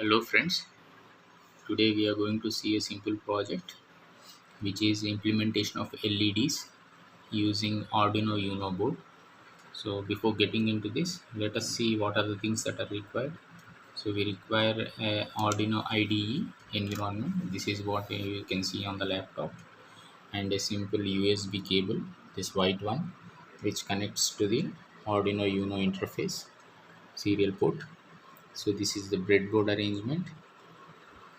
Hello friends, today we are going to see a simple project which is implementation of LEDs using Arduino Uno board. So before getting into this, let us see what are the things that are required. So we require a Arduino IDE environment. This is what you can see on the laptop, and a simple USB cable, this white one, which connects to the Arduino Uno interface serial port. So this is the breadboard arrangement.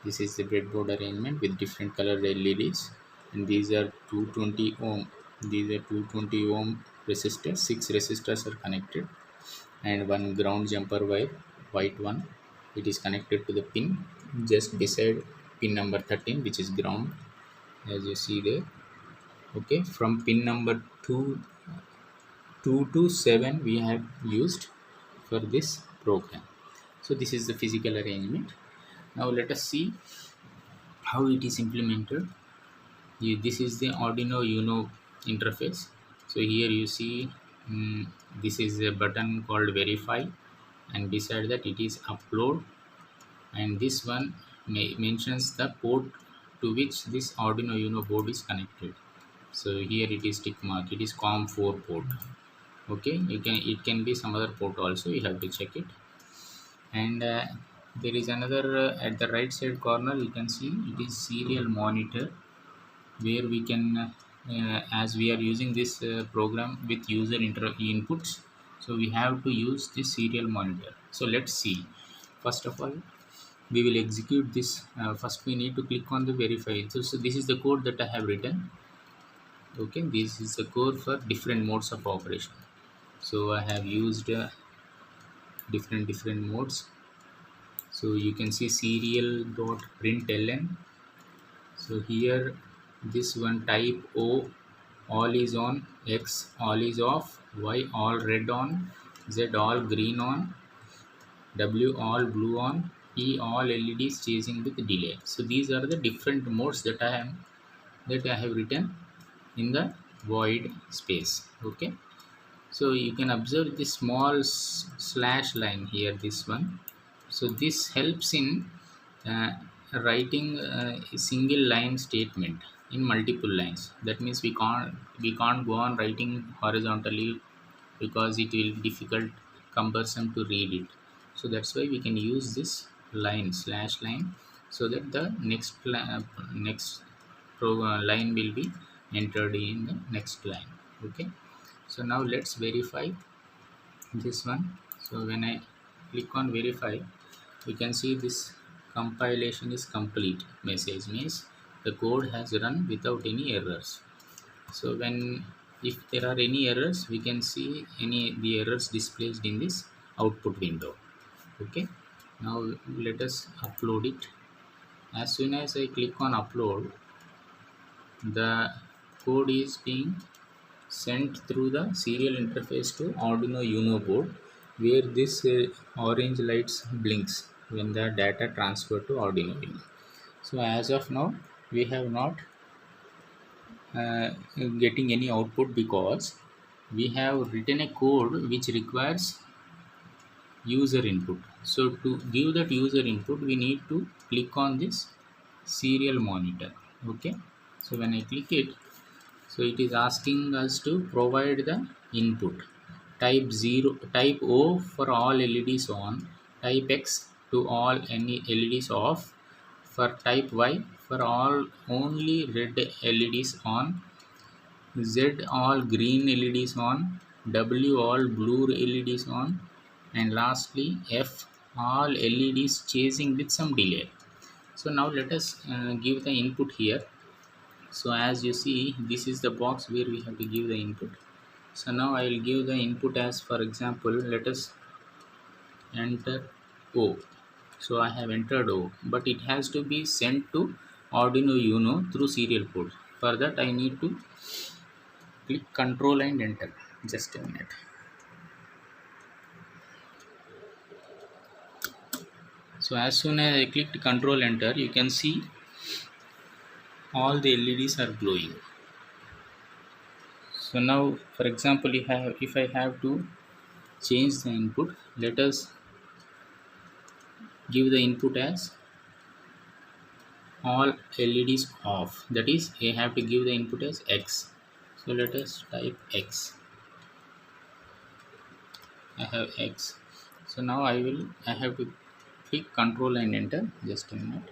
This is the breadboard arrangement with different colored LEDs, and these are 220 ohm. These are 220 ohm resistors. Six resistors are connected, and one ground jumper wire, white one. It is connected to the pin just beside pin number 13, which is ground, as you see there. Okay, from pin number 2 to 7 we have used for this program. So this is the physical arrangement. Now let us see how it is implemented. This is the Arduino Uno interface. So here you see, this is a button called verify, and beside that it is upload, and this one mentions the port to which this Arduino Uno board is connected. So here it is tick mark, it is COM4 port. Okay, it can be some other port also, you have to check it. And there is another, at the right side corner you can see it is serial monitor, where we can, as we are using this program with user inputs, so we have to use this serial monitor. So let's see. First of all, we will execute this. First we need to click on the verify. So this is the code that I have written. Okay, this is the code for different modes of operation. So I have used different modes. So you can see serial dot println. So here, this one, type O, all is on, X, all is off, Y, all red on, Z, all green on, W, all blue on, E, all LEDs chasing with delay. So these are the different modes that I have written in the void space. Okay, so you can observe this small slash line here, this one. So this helps in uh, writing a single line statement in multiple lines. That means we can't go on writing horizontally, because it will be difficult, cumbersome to read it. So that's why we can use this line, slash line, so that the next line will be entered in the next line. Okay, so now let's verify this one. So when I click on verify, we can see this compilation is complete message, means the code has run without any errors. So when, if there are any errors, we can see any the errors displayed in this output window. Okay, now let us upload it. As soon as I click on upload, the code is being sent through the serial interface to Arduino Uno board, where this orange lights blinks when the data transferred to Arduino Uno. So as of now, we have not uh, getting any output, because we have written a code which requires user input. So to give that user input, we need to click on this serial monitor. Okay, so when I click it, so it is asking us to provide the input. Type 0, type O for all LEDs on, type X to all any LEDs off, for type Y for all only red LEDs on, Z all green LEDs on, W all blue LEDs on, and lastly F all LEDs chasing with some delay. So now let us give the input here. So as you see, this is the box where we have to give the input. So now I will give the input as, for example, let us enter O. So I have entered O, but it has to be sent to Arduino Uno through serial port. For that I need to click Control and enter. Just a minute. So as soon as I clicked Control enter, you can see all the LEDs are glowing. So now, for example, if I have to change the input, let us give the input as all LEDs off, that is I have to give the input as X. So let us type X. I have X. So now I have to click Control and enter. Just a minute.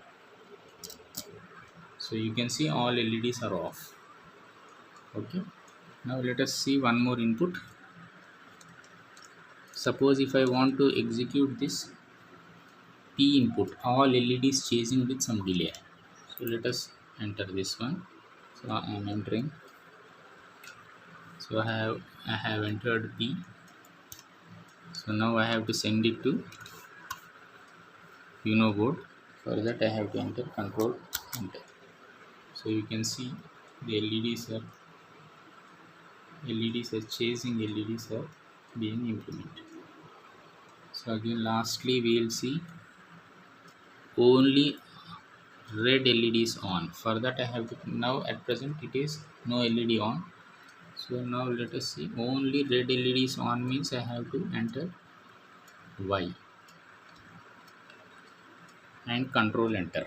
So you can see all LEDs are off. Okay. Now let us see one more input. Suppose if I want to execute this P input, all LEDs chasing with some delay. So let us enter this one. So I am entering. So I have entered P. So now I have to send it to Uno board. For that I have to enter Control enter. So you can see the LEDs are chasing, LEDs are being implemented. So again lastly we will see only red LEDs on. For that I have to, now at present it is no LED on. So now let us see, only red LEDs on means I have to enter Y and Control enter.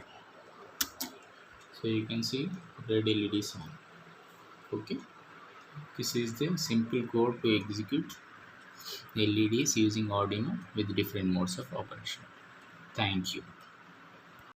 So you can see red LEDs on. Okay, this is the simple code to execute LEDs using Arduino with different modes of operation. Thank you.